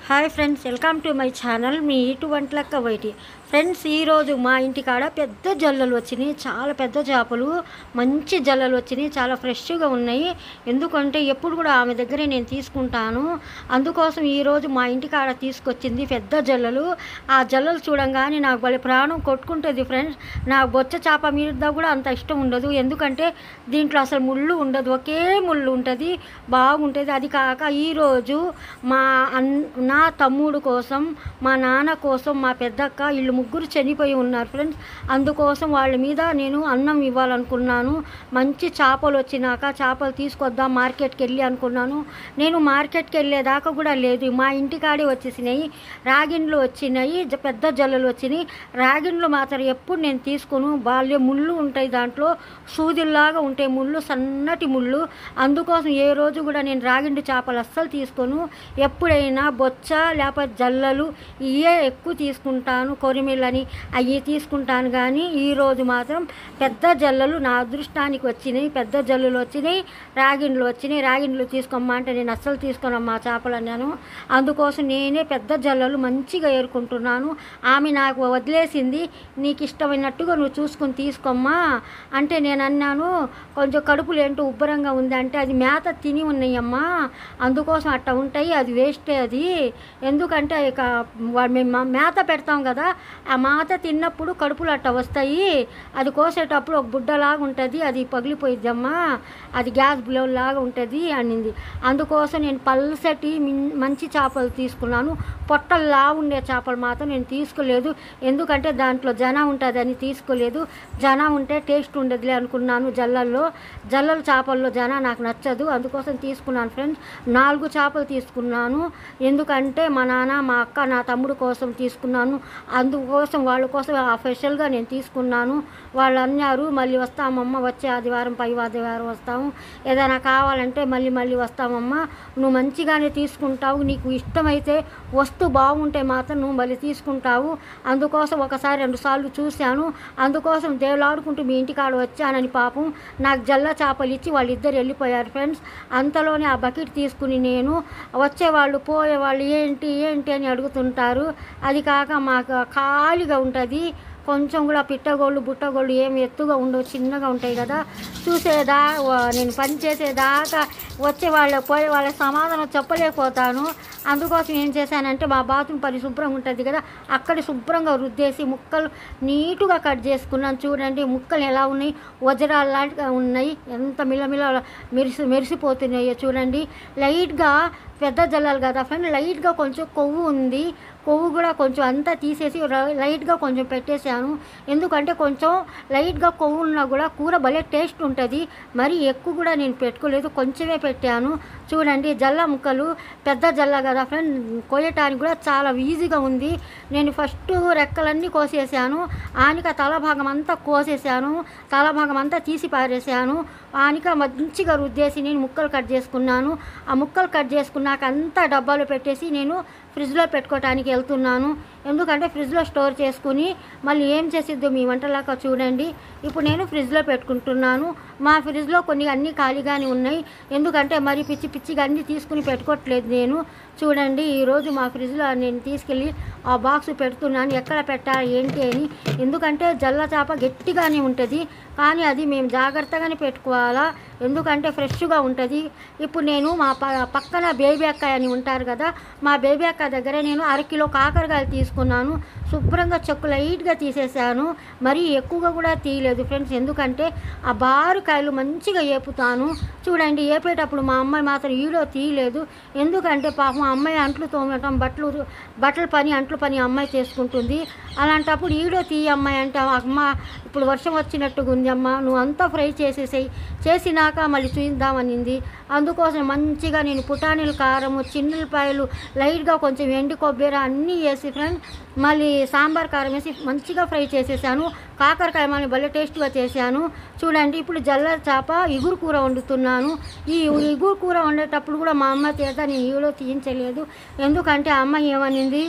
Hi friends, welcome to my channel. మీ ఇటు వంటలక్క వైటి. ఫ్రెండ్స్, ఈరోజు మా ఇంటికాడ పెద్ద జల్లలు వచ్చినాయి. చాలా పెద్ద చేపలు, మంచి జల్లలు వచ్చినాయి. చాలా ఫ్రెష్గా ఉన్నాయి. ఎందుకంటే ఎప్పుడు కూడా ఆమె దగ్గరే నేను తీసుకుంటాను. అందుకోసం ఈరోజు మా ఇంటికాడ తీసుకొచ్చింది పెద్ద జల్లలు. ఆ జల్లలు చూడంగానే నాకు భలే ప్రాణం కొట్టుకుంటుంది ఫ్రెండ్స్. నాకు బొచ్చ చేప మీద కూడా అంత ఇష్టం ఉండదు. ఎందుకంటే దీంట్లో అసలు ముళ్ళు ఉండదు, ఒకే ముళ్ళు ఉంటుంది, బాగుంటుంది. అది కాక ఈరోజు నా తమ్ముడు కోసం, మా నాన్న కోసం, మా పెద్దక్క వీళ్ళు ముగ్గురు చనిపోయి ఉన్నారు ఫ్రెండ్స్. అందుకోసం వాళ్ళ మీద నేను అన్నం ఇవ్వాలనుకున్నాను. మంచి చేపలు వచ్చినాక చేపలు తీసుకొద్దాం మార్కెట్కి వెళ్ళి అనుకున్నాను. నేను మార్కెట్కి వెళ్ళేదాకా కూడా లేదు, మా ఇంటికాడే వచ్చేసినాయి. రాగిన్లు వచ్చినాయి, పెద్ద జల్లలు వచ్చినాయి. రాగిన్లు మాత్రం ఎప్పుడు నేను తీసుకోను. బాల్య ముళ్ళు ఉంటాయి, దాంట్లో సూదిల్లాగా ఉంటాయి ముళ్ళు, సన్నటి ముళ్ళు. అందుకోసం ఏ రోజు కూడా నేను రాగిండు చేపలు అస్సలు తీసుకోను. ఎప్పుడైనా బొచ్చ లేకపోతే జల్లలు ఇవే ఎక్కువ తీసుకుంటాను. కొరిమిళ్ళని అవి తీసుకుంటాను. కానీ ఈరోజు మాత్రం పెద్ద జల్లలు నా అదృష్టానికి వచ్చినాయి. పెద్ద జల్లులు వచ్చినాయి, రాగిండ్లు వచ్చినాయి. రాగిండ్లు తీసుకోమంటే నేను అస్సలు తీసుకోనమ్మా చేపలు అన్నాను. అందుకోసం నేనే పెద్ద జల్లలు మంచిగా ఏరుకుంటున్నాను. ఆమె నాకు వదిలేసింది, నీకు ఇష్టమైనట్టుగా నువ్వు చూసుకుని తీసుకోమ్మా అంటే నేను అన్నాను, కొంచెం కడుపులు ఏంటో ఉబ్బరంగా ఉంది అంటే అది మేత తిని ఉన్నాయమ్మా, అందుకోసం అట్లా ఉంటాయి, అది వేస్టే అది. ఎందుకంటే ఇక మేము మేత పెడతాం కదా, ఆ మేత తిన్నప్పుడు కడుపులు అట్ట వస్తాయి. అది కోసేటప్పుడు ఒక బుడ్డలాగా ఉంటుంది, అది పగిలిపోయిద్దమ్మా, అది గ్యాస్ బ్లౌన్ లాగా ఉంటుంది అనింది. అందుకోసం నేను పల్సటి మంచి చేపలు తీసుకున్నాను. పొట్టల్లా ఉండే చేపలు మాత్రం నేను తీసుకోలేదు. ఎందుకంటే దాంట్లో జన ఉంటుంది అని తీసుకోలేదు. జన ఉంటే టేస్ట్ ఉండదులే అనుకున్నాను. జల్లల చేపల్లో జన నాకు నచ్చదు, అందుకోసం తీసుకున్నాను ఫ్రెండ్స్. 4 చేపలు తీసుకున్నాను. ఎందుకంటే మా నాన్న, మా అక్క, నా తమ్ముడు కోసం తీసుకున్నాను. అందుకోసం వాళ్ళ కోసం స్పెషల్గా నేను తీసుకున్నాను. వాళ్ళు అన్నారు మళ్ళీ వస్తామమ్మ, వచ్చే ఆదివారం పై ఆదివారం వస్తాము, ఏదైనా కావాలంటే మళ్ళీ వస్తామమ్మా, నువ్వు మంచిగానే తీసుకుంటావు, నీకు ఇష్టమైతే వస్తువు బాగుంటే మాత్రం నువ్వు మళ్ళీ తీసుకుంటావు. అందుకోసం ఒకసారి 2 సార్లు చూశాను. అందుకోసం దేవులాడుకుంటూ మీ ఇంటికాడ వచ్చానని పాపం నాకు జల్ల చేపలు ఇచ్చి వాళ్ళిద్దరు వెళ్ళిపోయారు ఫ్రెండ్స్. అంతలోనే ఆ బకెట్ తీసుకుని నేను వచ్చేవాళ్ళు పోయేవాళ్ళు ఏంటి అని అడుగుతుంటారు. అది కాక మాకు ఖాళీగా ఉంటుంది, కొంచెం కూడా పిట్టగోళ్ళు బుట్టగోళ్ళు ఏమి ఎత్తుగా ఉండవు, చిన్నగా ఉంటాయి కదా. నేను పని చేసేదాకా వచ్చే వాళ్ళ పోయే వాళ్ళ సమాధానం చెప్పలేకపోతాను. అందుకోసం ఏం చేశానంటే మా బాత్రూమ్ పని శుభ్రంగా ఉంటుంది కదా, అక్కడ శుభ్రంగా రుద్దేసి ముక్కలు నీటుగా కట్ చేసుకున్నాను. చూడండి ముక్కలు ఎలా ఉన్నాయి, వజ్రాల్లాగా ఉన్నాయి, ఎంత మిలమిల మెరిసిపోతున్నాయో చూడండి. లైట్గా పెద్ద జల్లాలు కదా ఫ్రెండ్, లైట్గా కొంచెం కొవ్వు ఉంది. కొవ్వు కూడా కొంచెం అంతా తీసేసి లైట్గా కొంచెం పెట్టేశాను. ఎందుకంటే కొంచెం లైట్గా కొవ్వు ఉన్నా కూడా కూర భలే టేస్ట్ ఉంటుంది. మరి ఎక్కువ కూడా నేను పెట్టుకోలేదు, కొంచెమే పెట్టాను. చూడండి జల్ల ముక్కలు పెద్ద జల్ల కదా ఫ్రెండ్, కోయటానికి కూడా చాలా ఈజీగా ఉంది. నేను ఫస్ట్ రెక్కలన్నీ కోసేసాను. ఆనిక తల భాగం అంతా కోసేసాను, తల భాగం అంతా తీసి పారేసాను. ఆనిక మంచిగా రుద్దేసి నేను ముక్కలు కట్ చేసుకున్నాను. ఆ ముక్కలు కట్ చేసుకున్నాక అంతా డబ్బాలో పెట్టేసి నేను ఫ్రిడ్జ్లో పెట్టుకోవటానికి వెళ్తున్నాను. ఎందుకంటే ఫ్రిడ్జ్లో స్టోర్ చేసుకుని మళ్ళీ ఏం చేసిద్దో మీ వంటలాగా చూడండి. ఇప్పుడు నేను ఫ్రిడ్జ్లో పెట్టుకుంటున్నాను. మా ఫ్రిడ్జ్లో కొన్ని అన్నీ ఖాళీగానే ఉన్నాయి. ఎందుకంటే మరి పిచ్చిగా అన్నీ తీసుకుని పెట్టుకోవట్లేదు నేను. చూడండి ఈరోజు మా ఫ్రిడ్జ్లో నేను తీసుకెళ్ళి ఆ బాక్స్ పెడుతున్నాను, ఎక్కడ పెట్టాలి ఏంటి అని. ఎందుకంటే జల్ల చేప గట్టిగానే ఉంటుంది, కానీ అది మేము జాగ్రత్తగానే పెట్టుకోవాలా, ఎందుకంటే ఫ్రెష్గా ఉంటుంది. ఇప్పుడు నేను మా పక్కన బేబీ అక్కాయ అని ఉంటారు కదా, మా బేబీ అక్క దగ్గర నేను 1/2 కిలో కాకరకాయలు తీసుకున్నాను. శుభ్రంగా చెక్కు లైట్గా తీసేసాను, మరీ ఎక్కువగా కూడా తీయలేదు ఫ్రెండ్స్. ఎందుకంటే ఆ బారుకాయలు మంచిగా ఏపుతాను. చూడండి ఏపేటప్పుడు మా అమ్మాయి మాత్రం ఈలో తీయలేదు. ఎందుకంటే పాపం అమ్మాయి అంట్లు తోమటం, బట్టల పని, అంట్లు పని అమ్మాయి చేసుకుంటుంది. అలాంటప్పుడు ఈడో తీయమ్మాయి అంటే, అమ్మ ఇప్పుడు వర్షం వచ్చినట్టుగా ఉంది అమ్మ, నువ్వు అంతా ఫ్రై చేసినాక మళ్ళీ చూద్దామనింది. అందుకోసం మంచిగా నేను పుటానీల కారము, చిన్నులపాయలు, లైట్గా కొంచెం ఎండు కొబ్బరి అన్నీ వేసి ఫ్రెండ్ మళ్ళీ సాంబార్ కారం వేసి మంచిగా ఫ్రై చేసేసాను. కాకరకాయ మళ్ళీ భలే టేస్ట్గా చేశాను. చూడండి ఇప్పుడు జల్ల చేప ఇగురు కూర వండుతున్నాను. ఈ ఇగురు కూర వండేటప్పుడు కూడా మా అమ్మ చేత నేను ఈలో తీయించలేదు. ఎందుకంటే అమ్మ ఏమనింది,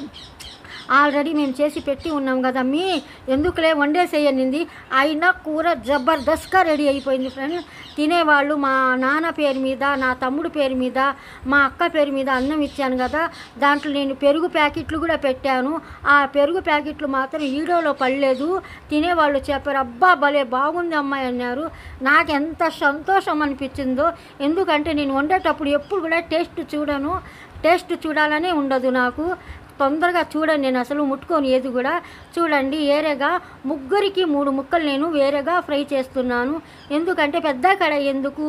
ఆల్రెడీ మేము చేసి పెట్టి ఉన్నాం కదా ఎందుకులే వండేసేయనింది. అయినా కూర జబర్దస్త్గా రెడీ అయిపోయింది ఫ్రెండ్. తినేవాళ్ళు మా నాన్న పేరు మీద, నా తమ్ముడు పేరు మీద, మా అక్క పేరు మీద అన్నం ఇచ్చాను కదా, దాంట్లో నేను పెరుగు ప్యాకెట్లు కూడా పెట్టాను. ఆ పెరుగు ప్యాకెట్లు మాత్రం వీడియోలో పడలేదు. తినేవాళ్ళు చెప్పారు, అబ్బా భలే బాగుంది అమ్మాయి అన్నారు. నాకు ఎంత సంతోషం అనిపించిందో. ఎందుకంటే నేను వండేటప్పుడు ఎప్పుడు కూడా టేస్ట్ చూడాలనే ఉండదు నాకు. తొందరగా చూడండి, నేను అసలు ముట్టుకొని ఏది కూడా. చూడండి, వేరేగా ముగ్గురికి 3 ముక్కలు నేను వేరేగా ఫ్రై చేస్తున్నాను. ఎందుకంటే పెద్ద కడాయి ఎందుకు,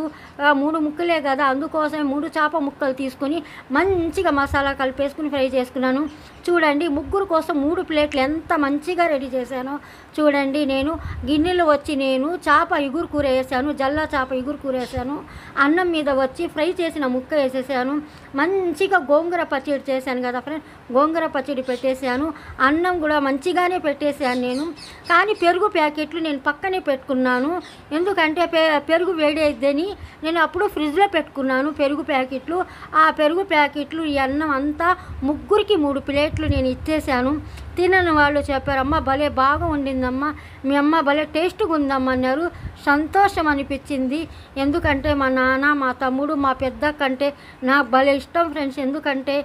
3 ముక్కలే కదా, అందుకోసమే 3 చేప ముక్కలు తీసుకొని మంచిగా మసాలా కలిపేసుకుని ఫ్రై చేసుకున్నాను. చూడండి, ముగ్గురు కోసం 3 ప్లేట్లు ఎంత మంచిగా రెడీ చేశానో చూడండి. నేను గిన్నెలు వచ్చి నేను చేప ఇగురు కూర వేసాను, జల్లా చేప ఇగురు కూర వేసాను. అన్నం మీద వచ్చి ఫ్రై చేసిన ముక్క వేసేసాను. మంచిగా గోంగూర పచ్చడి చేశాను కదా ఫ్రెండ్, గోంగూర పచ్చడి పెట్టేశాను. అన్నం కూడా మంచిగానే పెట్టేశాను నేను. కానీ పెరుగు ప్యాకెట్లు నేను పక్కనే పెట్టుకున్నాను. ఎందుకంటే పెరుగు వేడి అయిద్దని నేను అప్పుడు ఫ్రిడ్జ్లో పెట్టుకున్నాను పెరుగు ప్యాకెట్లు. ఆ పెరుగు ప్యాకెట్లు ఈ అన్నం అంతా ముగ్గురికి 3 ప్లేట్లు నేను ఇచ్చేసాను. తినని వాళ్ళు చెప్పారు, అమ్మ భలే బాగా ఉండిందమ్మా, మీ అమ్మ భలే టేస్ట్గా ఉందమ్మా అన్నారు. సంతోషం అనిపించింది. ఎందుకంటే మా నాన్న, మా తమ్ముడు, మా పెద్ద కంటే నాకు భలే ఇష్టం ఫ్రెండ్స్. ఎందుకంటే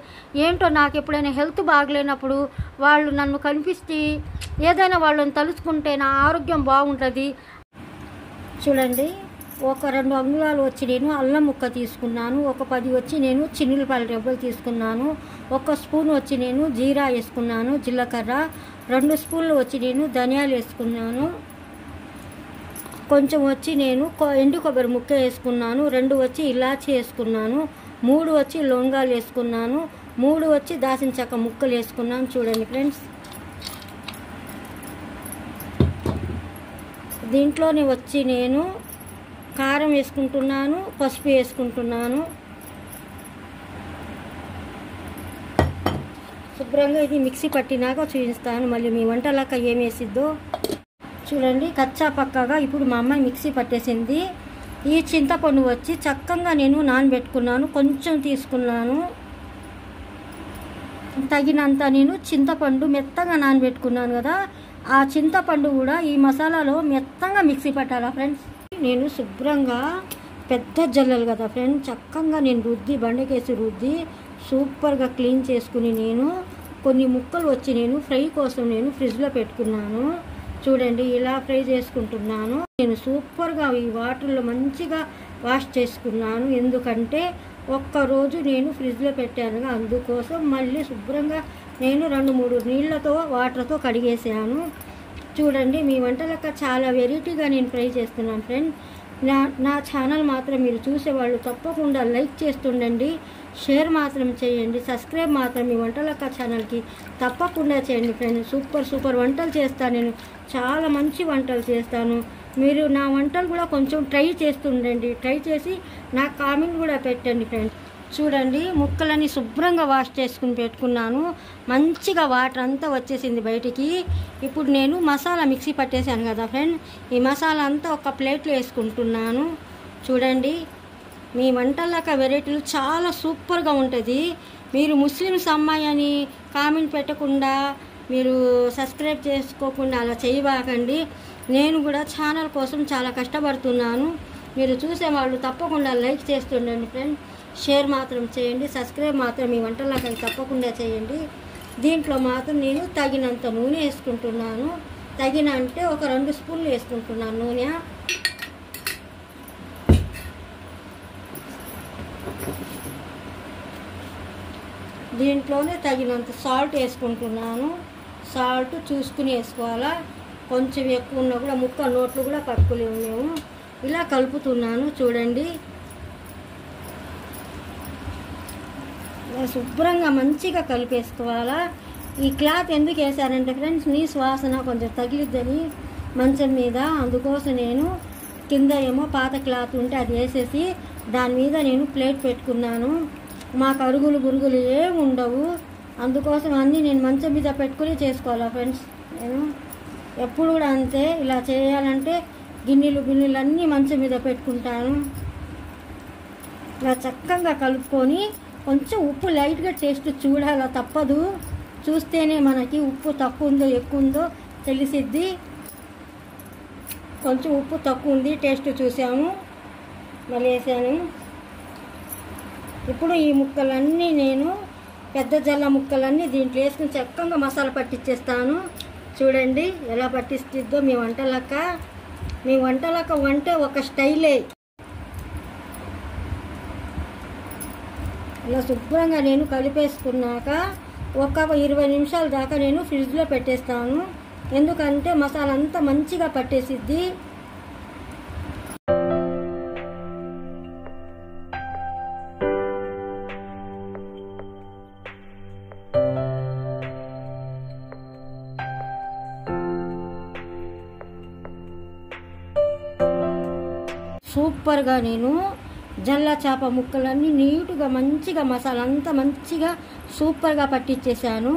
ఏంటో నాకు ఎప్పుడైనా హెల్త్ బాగలేనప్పుడు వాళ్ళు నన్ను కనిపిస్తే ఏదైనా వాళ్ళని తలుచుకుంటే నా ఆరోగ్యం బాగుంటుంది. చూడండి, ఒక 2 అంగుళాలు వచ్చి నేను అల్లం ముక్క తీసుకున్నాను. ఒక 10 వచ్చి నేను చిన్నులపాయల రెబ్బలు తీసుకున్నాను. 1 స్పూన్ వచ్చి నేను జీరా వేసుకున్నాను, జీలకర్ర. 2 స్పూన్లు వచ్చి నేను ధనియాలు వేసుకున్నాను. కొంచెం వచ్చి నేను ఎండు కొబ్బరి ముక్క వేసుకున్నాను. 2 వచ్చి ఇలాచి వేసుకున్నాను. 3 వచ్చి లవంగాలు వేసుకున్నాను. 3 వచ్చి దాల్చిన చెక్క ముక్కలు వేసుకున్నాను. చూడండి ఫ్రెండ్స్, దీంట్లోనే వచ్చి నేను కారం వేసుకుంటున్నాను, పసుపు వేసుకుంటున్నాను. శుభ్రంగా ఇది మిక్సీ పట్టినాక చూపిస్తాను మళ్ళీ మీ వంటలక్క ఏం వేసిద్దో. చూడండి, కచ్చా పక్కగా ఇప్పుడు మా అమ్మాయి మిక్సీ పట్టేసింది. ఈ చింతపండు వచ్చి చక్కగా నేను నానబెట్టుకున్నాను. కొంచెం తీసుకున్నాను, తగినంత నేను చింతపండు మెత్తగా నానబెట్టుకున్నాను కదా, ఆ చింతపండు కూడా ఈ మసాలాలో మెత్తగా మిక్సీ పట్టాలా ఫ్రెండ్స్. నేను శుభ్రంగా పెద్ద జల్లలు కదా ఫ్రెండ్స్, చక్కగా నేను బండకేసి రుద్ది సూపర్గా క్లీన్ చేసుకుని నేను కొన్ని ముక్కలు వచ్చి నేను ఫ్రై కోసం నేను ఫ్రిడ్జ్లో పెట్టుకున్నాను. చూడండి, ఇలా ఫ్రై చేసుకుంటున్నాను. నేను సూపర్గా ఈ వాటర్లో మంచిగా వాష్ చేసుకున్నాను. ఎందుకంటే ఒక్కరోజు నేను ఫ్రిడ్జ్లో పెట్టాను, అందుకోసం మళ్ళీ శుభ్రంగా నేను 2-3 నీళ్ళతో వాటర్తో కడిగేసాను. చూడండి, మీ వంటలక్క చాలా వెరైటీగా నేను ఫ్రై చేస్తున్నాను ఫ్రెండ్. నా ఛానల్ మాత్రం మీరు చూసేవాళ్ళు తప్పకుండా లైక్ చేస్తుండండి, షేర్ మాత్రం చేయండి, సబ్స్క్రైబ్ మాత్రం మీ వంటలక్క ఛానల్కి తప్పకుండా చేయండి ఫ్రెండ్. సూపర్ వంటలు చేస్తాను నేను, చాలా మంచి వంటలు చేస్తాను. మీరు నా వంటలు కూడా కొంచెం ట్రై చేస్తుండండి, ట్రై చేసి నాకు కామెంట్ కూడా పెట్టండి ఫ్రెండ్. చూడండి, ముక్కలని శుభ్రంగా వాష్ చేసుకుని పెట్టుకున్నాను. మంచిగా వాటర్ అంతా వచ్చేసింది బయటికి. ఇప్పుడు నేను మసాలా మిక్సీ పట్టేశాను కదా ఫ్రెండ్, ఈ మసాలా అంతా ఒక ప్లేట్లో వేసుకుంటున్నాను. చూడండి, మీ వంటలక వెరైటీలు చాలా సూపర్గా ఉంటుంది. మీరు ముస్లిమ్స్ అమ్మాయి అని కామెంట్ పెట్టకుండా, మీరు సబ్స్క్రైబ్ చేసుకోకుండా అలా చేయబాకండి. నేను కూడా ఛానల్ కోసం చాలా కష్టపడుతున్నాను. మీరు చూసేవాళ్ళు తప్పకుండా లైక్ చేస్తుండండి ఫ్రెండ్, షేర్ మాత్రం చేయండి, సబ్స్క్రైబ్ మాత్రం మీ వంటలకి తప్పకుండా చేయండి. దీంట్లో మాత్రం నేను తగినంత నూనె వేసుకుంటున్నాను. అంటే ఒక 2 స్పూన్లు వేసుకుంటున్నాను నూనె. దీంట్లోనే తగినంత సాల్ట్ వేసుకుంటున్నాను. సాల్ట్ చూసుకుని వేసుకోవాలా, కొంచెం ఎక్కువ ఉన్నా కూడా ముక్క నోట్లు కూడా పట్టుకోలేము మేము. ఇలా కలుపుతున్నాను. చూడండి, శుభ్రంగా మంచిగా కలిపేసుకోవాలా. ఈ క్లాత్ ఎందుకు వేసానంటే ఫ్రెండ్స్, నీ వాసన కొంచెం తగిలిద్దని మంచం మీద, అందుకోసం నేను కింద ఏమో పాత క్లాత్ ఉంటే అది వేసేసి దాని మీద నేను ప్లేట్ పెట్టుకున్నాను. మాకు అరుగులు గురుగులు ఏమి ఉండవు, అందుకోసం అన్నీ నేను మంచం మీద పెట్టుకుని చేసుకోవాలా ఫ్రెండ్స్. నేను ఎప్పుడు కూడా అంతే, ఇలా చేయాలంటే గిన్నెలు అన్నీ మంచం మీద పెట్టుకుంటాను. ఇలా చక్కగా కలుపుకొని కొంచెం ఉప్పు లైట్గా టేస్ట్ చూడాలా, తప్పదు. చూస్తేనే మనకి ఉప్పు తక్కువ ఉందో ఎక్కువ ఉందో తెలిసిద్ది. కొంచెం ఉప్పు తక్కువ ఉంది, టేస్ట్ చూసాము, మళ్ళీ వేసాను. ఇప్పుడు ఈ ముక్కలన్నీ నేను పెద్ద జల్ల ముక్కలన్నీ దీంట్లో వేసుకుని చక్కగా మసాలా పట్టించేస్తాను. చూడండి ఎలా పట్టిస్తుందో మీ వంటలక్క. మీ వంటలక్క వంట ఒక స్టైలే. ఇలా శుభ్రంగా నేను కలిపేసుకున్నాక ఒక 20 నిమిషాల దాకా నేను ఫ్రిడ్జ్లో పెట్టేస్తాను. ఎందుకంటే మసాలా అంతా మంచిగా పట్టేసిద్ది. సూపర్గా నేను జల్ల చేప ముక్కలన్నీ నీట్గా మంచిగా మసాలా అంతా మంచిగా సూపర్గా పట్టించేసాను.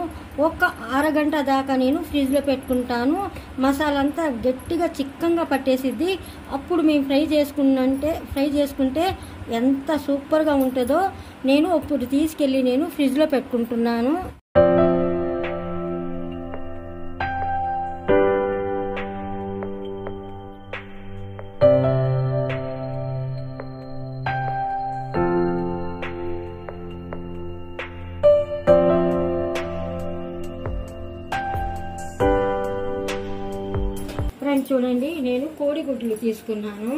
ఒక అరగంట దాకా నేను ఫ్రిడ్జ్లో పెట్టుకుంటాను. మసాలా అంతా గట్టిగా చిక్కంగా పట్టేసిద్ది. అప్పుడు మేము ఫ్రై చేసుకుంటే ఎంత సూపర్గా ఉంటుందో నేను అప్పుడు తీసుకెళ్ళి నేను ఫ్రిడ్జ్లో పెట్టుకుంటున్నాను. చూడండి నేను కోడిగుడ్లు తీసుకున్నాను.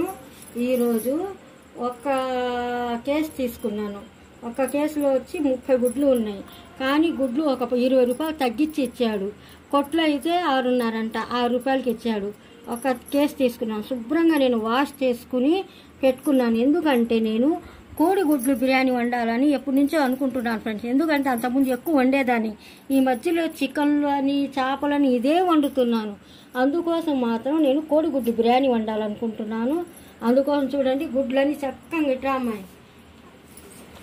ఈరోజు ఒక కేసు తీసుకున్నాను. ఒక కేసులో వచ్చి 30 గుడ్లు ఉన్నాయి. కానీ గుడ్లు ఒక 20 రూపాయలు తగ్గించి ఇచ్చాడు. కొట్లో అయితే 6.5 అంట, 6 రూపాయలకి ఇచ్చాడు. ఒక కేసు తీసుకున్నాను. శుభ్రంగా నేను వాష్ చేసుకుని పెట్టుకున్నాను. ఎందుకంటే నేను కోడిగుడ్లు బిర్యానీ వండాలని ఎప్పటి నుంచో అనుకుంటున్నాను ఫ్రెండ్స్. ఎందుకంటే అంతకుముందు ఎక్కువ వండేదాన్ని. ఈ మధ్యలో చికెన్లు అని చేపలని ఇదే వండుతున్నాను. అందుకోసం మాత్రం నేను కోడిగుడ్డు బిర్యానీ వండాలనుకుంటున్నాను. అందుకోసం చూడండి గుడ్లని చక్కగా ఇట్లా అమ్మాయి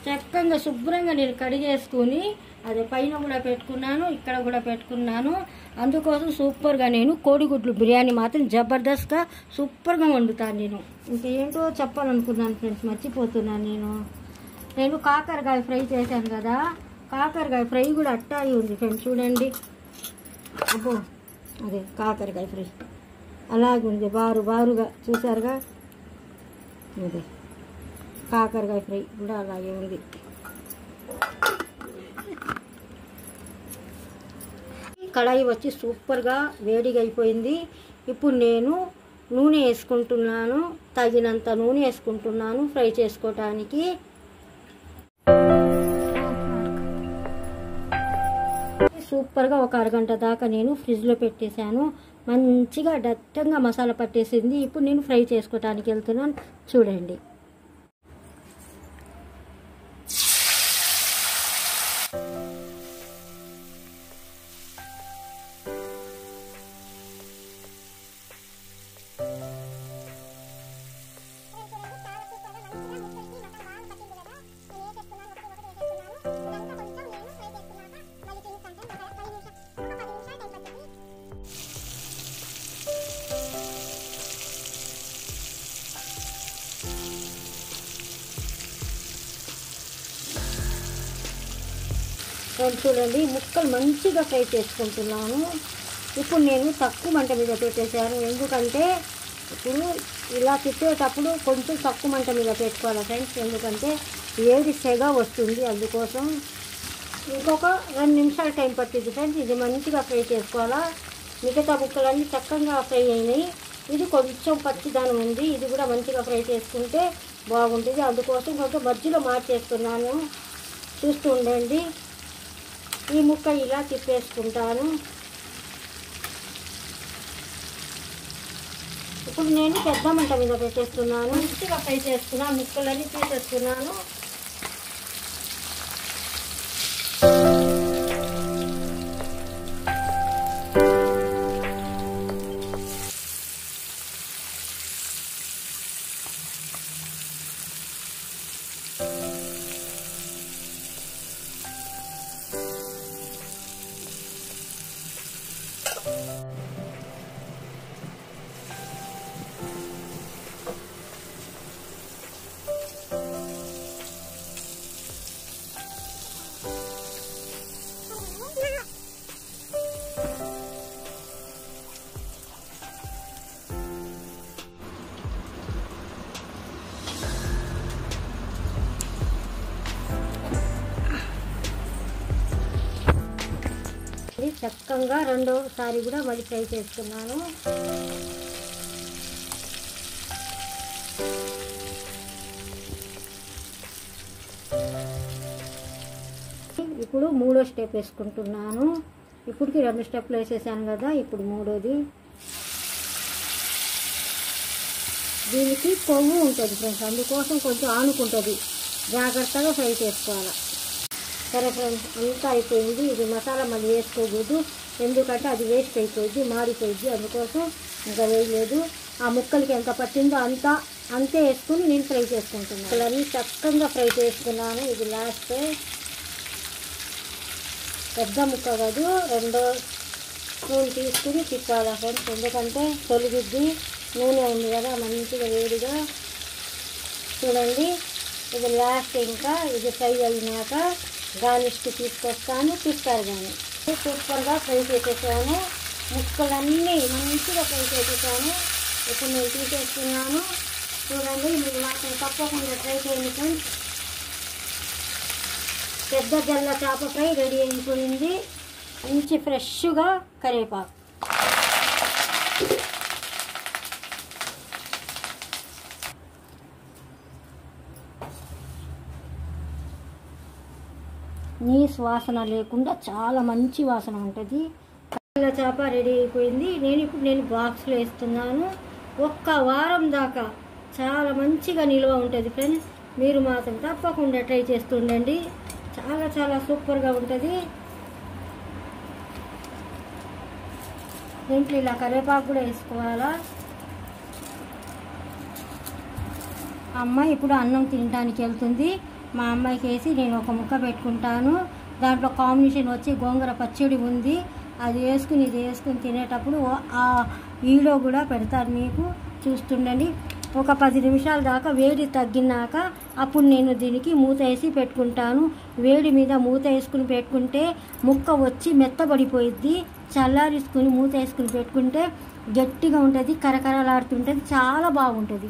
చక్కగా శుభ్రంగా నేను కడిగేసుకుని అదే పైన కూడా పెట్టుకున్నాను, ఇక్కడ కూడా పెట్టుకున్నాను. అందుకోసం సూపర్గా నేను కోడిగుడ్లు బిర్యానీ మాత్రం జబర్దస్త్గా సూపర్గా వండుతాను. నేను ఇంకేంటో చెప్పాలనుకున్నాను ఫ్రెండ్స్, మర్చిపోతున్నాను. నేను కాకరకాయ ఫ్రై చేశాను కదా, కాకరకాయ ఫ్రై కూడా అట్టాయి ఉంది ఫ్రెండ్స్. చూడండి అబ్బో, అదే కాకరకాయ ఫ్రై అలాగే ఉంది, బారుగా చూసారుగా. అదే కాకరకాయ ఫ్రై కూడా అలాగే ఉంది. కడాయి వచ్చి సూపర్గా వేడిగా అయిపోయింది. ఇప్పుడు నేను నూనె వేసుకుంటున్నాను, తగినంత నూనె వేసుకుంటున్నాను ఫ్రై చేసుకోవటానికి. సూపర్గా ఒక అరగంట దాకా నేను ఫ్రిడ్జ్లో పెట్టేశాను. మంచిగా దట్టంగా మసాలా పట్టేసింది. ఇప్పుడు నేను ఫ్రై చేసుకోవటానికి వెళ్తున్నాను. చూడండి చూడండి ముక్కలు మంచిగా ఫ్రై చేసుకుంటున్నాను. ఇప్పుడు నేను తక్కువ మంట మీద పెట్టేశాను. ఎందుకంటే ఇప్పుడు ఇలా తిప్పేటప్పుడు కొంచెం తక్కువ మంట మీద పెట్టుకోవాలి ఫ్రెండ్స్. ఎందుకంటే ఏది సెగ వస్తుంది. అందుకోసం ఇంకొక 2 నిమిషాలు టైం పట్టింది ఫ్రెండ్స్. ఇది మంచిగా ఫ్రై చేసుకోవాలా. మిగతా ముక్కలన్నీ చక్కగా ఫ్రై అయినాయి. ఇది కొంచెం పచ్చిదనం ఉంది. ఇది కూడా మంచిగా ఫ్రై చేసుకుంటే బాగుంటుంది. అందుకోసం కొంచెం మధ్యలో మార్చేస్తున్నాను. చూస్తూ ఉండండి. ఈ ముక్క ఇలా తిప్పేసుకుంటాను. ఇప్పుడు నేను పెద్ద మంట మీద పెట్టేస్తున్నాను. మంచిగా ఫ్రై చేసుకున్నాను. ముక్కలన్నీ తీసేస్తున్నాను. చక్కగా రెండోసారి కూడా మళ్ళీ ఫ్రై చేసుకున్నాను. ఇప్పుడు మూడో స్టెప్ వేసుకుంటున్నాను. ఇప్పటికి 2 స్టెప్లు వేసేసాను కదా, ఇప్పుడు మూడోది. దీనికి కొవ్వు ఉంటుంది ఫ్రెండ్స్, అందుకోసం కొంచెం ఆనుకుంటుంది, జాగ్రత్తగా ఫ్రై చేసుకోవాలి. సరే ఫ్రెండ్స్, అంతా అయిపోయింది. ఇది మసాలా మళ్ళీ వేసుకోకూడదు, ఎందుకంటే అది వేస్ట్ అయిపోయింది, మాడిపోయింది. అందుకోసం ఇంకా వేయలేదు. ఆ ముక్కలకి ఎంత పట్టిందో అంతే వేసుకుని నేను ఫ్రై చేసుకుంటున్నాను. ముక్కలన్నీ చక్కగా ఫ్రై చేసుకున్నాను. ఇది లాస్ట్ పెద్ద ముక్క కాదు, 2 స్పూన్ తీసుకుని తిప్పాలి ఫ్రెండ్స్, ఎందుకంటే తొలిగిద్ది. నూనె ఉంది కదా మంచిగా వేడిగా. చూడండి, ఇది లాస్ట్. ఇంకా ఇది ఫ్రై అయినాక గార్నిష్కి తీసుకొస్తాను, చూస్తారు. కానీ సూపర్గా ఫ్రై చేసేసాను, ముక్కలన్నీ మంచిగా ఫ్రై చేసేసాను. ఇప్పుడు నేను తీసేస్తున్నాను. చూడండి, మీరు మాత్రం తప్పకుండా ట్రై చేయండి ఫ్రెండ్స్. పెద్ద జల్ల చేప ఫ్రై రెడీ అయిపోయింది. మంచి ఫ్రెష్గా కరివేపాకు. నీసు వాసన లేకుండా చాలా మంచి వాసన ఉంటుంది. జల్ల చేప రెడీ అయిపోయింది. నేను బాక్స్లో వేస్తున్నాను. 1 వారం దాకా చాలా మంచిగా నిల్వ ఉంటుంది ఫ్రెండ్స్. మీరు మాత్రం తప్పకుండా ట్రై చేస్తుండండి, చాలా చాలా సూపర్గా ఉంటుంది. దీంట్లో ఇలా కరివేపాకు కూడా వేసుకోవాలా. అమ్మాయి ఇప్పుడు అన్నం తినడానికి వెళ్తుంది. మా అమ్మాయికి వేసి నేను ఒక ముక్క పెట్టుకుంటాను. దాంట్లో కాంబినేషన్ వచ్చి గోంగూర పచ్చడి ఉంది, అది వేసుకుని ఇది వేసుకుని తినేటప్పుడు ఆ వీడియో కూడా పెడతాను, మీకు చూస్తుండండి. ఒక 10 నిమిషాల దాకా వేడి తగ్గినాక అప్పుడు నేను దీనికి మూత వేసి పెట్టుకుంటాను. వేడి మీద మూత వేసుకుని పెట్టుకుంటే ముక్క వచ్చి మెత్తబడిపోయిద్ది. చల్లారించుకుని మూత వేసుకుని పెట్టుకుంటే గట్టిగా ఉంటుంది, కరకరలాడుతుంటుంది, చాలా బాగుంటుంది.